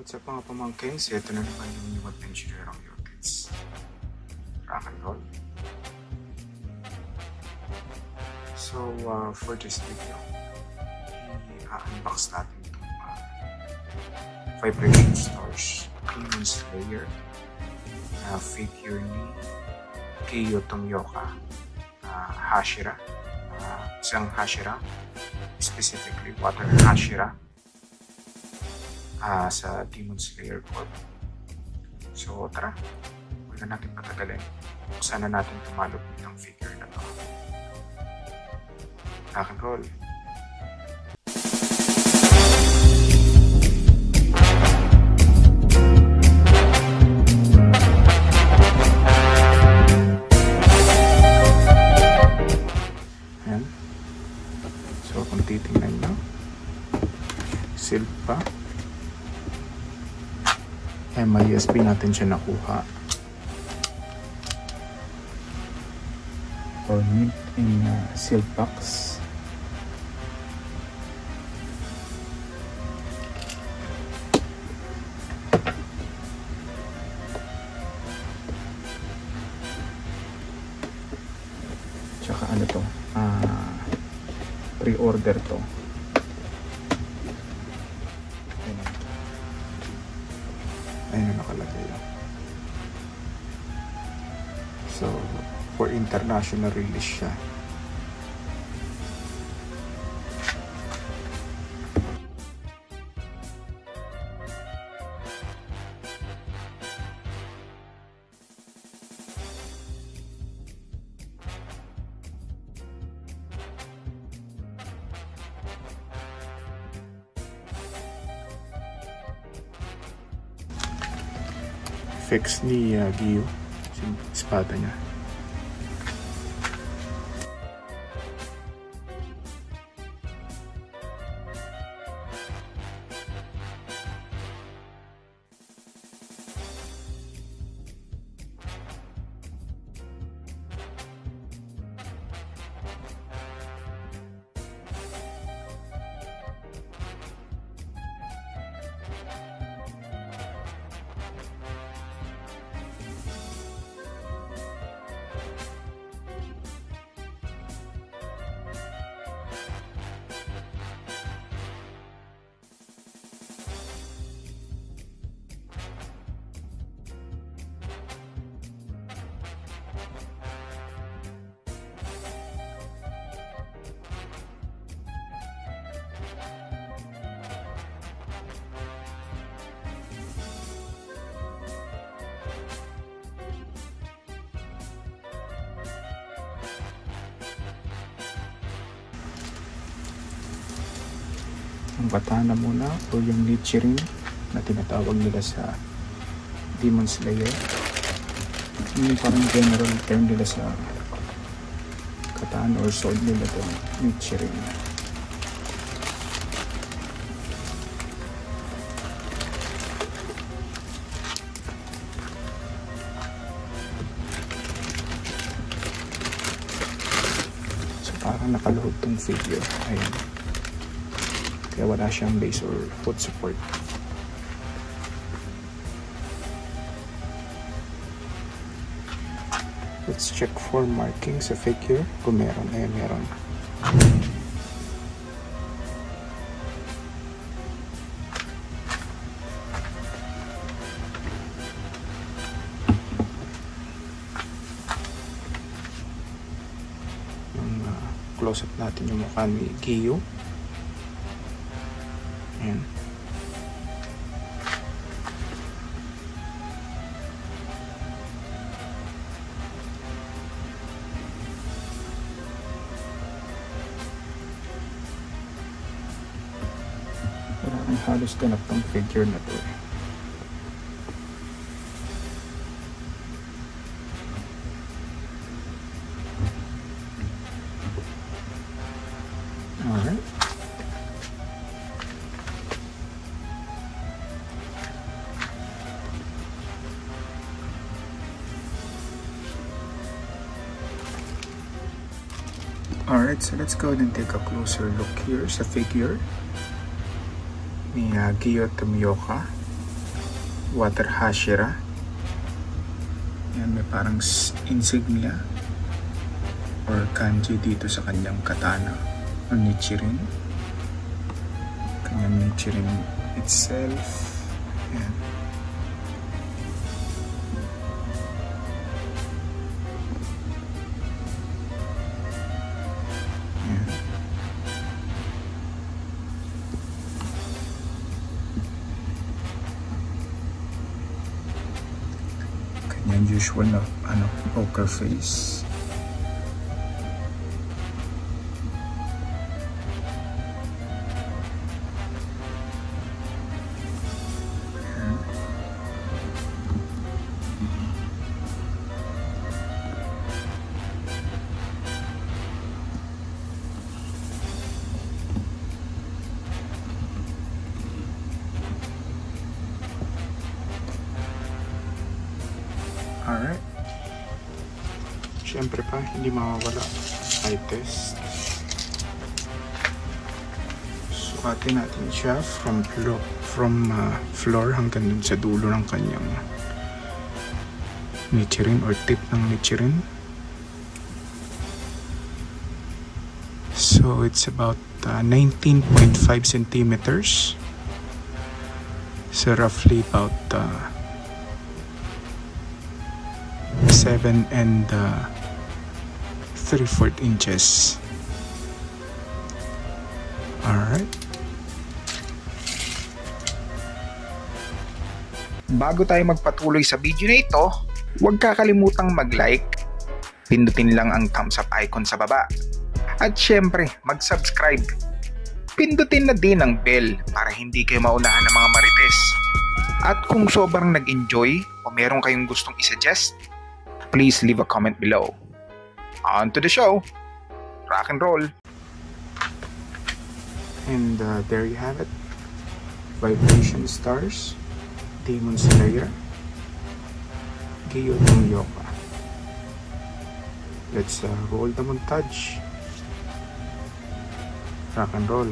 What's up mga pamangkins? Ito na naman yung new adventure ng Yorkets. Rock and roll. So, for this video, i-unbox natin itong Vibration Stars Demon Slayer figure ni Kiyo Tomioka Hashira. Isang Hashira, specifically Water Hashira sa Demon Slayer Corp. So tara, huwag na natin patagalin. Sana natin tumalog ng figure na to. Rock and roll. Ayan. So kung titingnan nyo, silk pa. MISP natin siya nakuha. Or mint in silk box. Tsaka ano to? Pre-order to. Ayun na nakalagay. So, for international release siya. Fix ni Giyu yung espada niya. Ang katana muna o yung Nichirin na tinatawag nila sa Demon Slayer. Yung parang general term nila sa katana or sword nila to, Nichirin. So parang nakaluhod tong figure. Ayan. Kaya wala siyang base or foot support. Let's check for markings sa figure. Kung meron, ayan meron. Close up natin yung mukha ni Giyu. Ayan. Maraming halos ganap tong figure na to. Alright. Alright, so let's go ahead and take a closer look here sa figure ni Kiyo Tomioka Water Hashira. Yan, may parang insignia or kanji dito sa kanyang katana o Nichirin. Kanyang Nichirin itself. Yan. Yung usual na poker face. Alright. Siyempre pa, hindi mawawala eye test. Sukatin natin siya from floor hanggang dun sa dulo ng kanyang Nichirin or tip ng Nichirin. So it's about 19.5 centimeters. So roughly about 7 and 3/4 inches. Alright. Bago tayo magpatuloy sa video na ito, huwag kakalimutang mag-like, pindutin lang ang thumbs up icon sa baba, at syempre mag-subscribe. Pindutin na din ang bell para hindi kayo maunahan ng mga marites. At kung sobrang nag-enjoy o meron kayong gustong isuggest, please leave a comment below. On to the show. Rock and roll. And there you have it. Vibration Stars, Demon Slayer, Gyuto Yoka. Let's roll the montage. Rock and roll.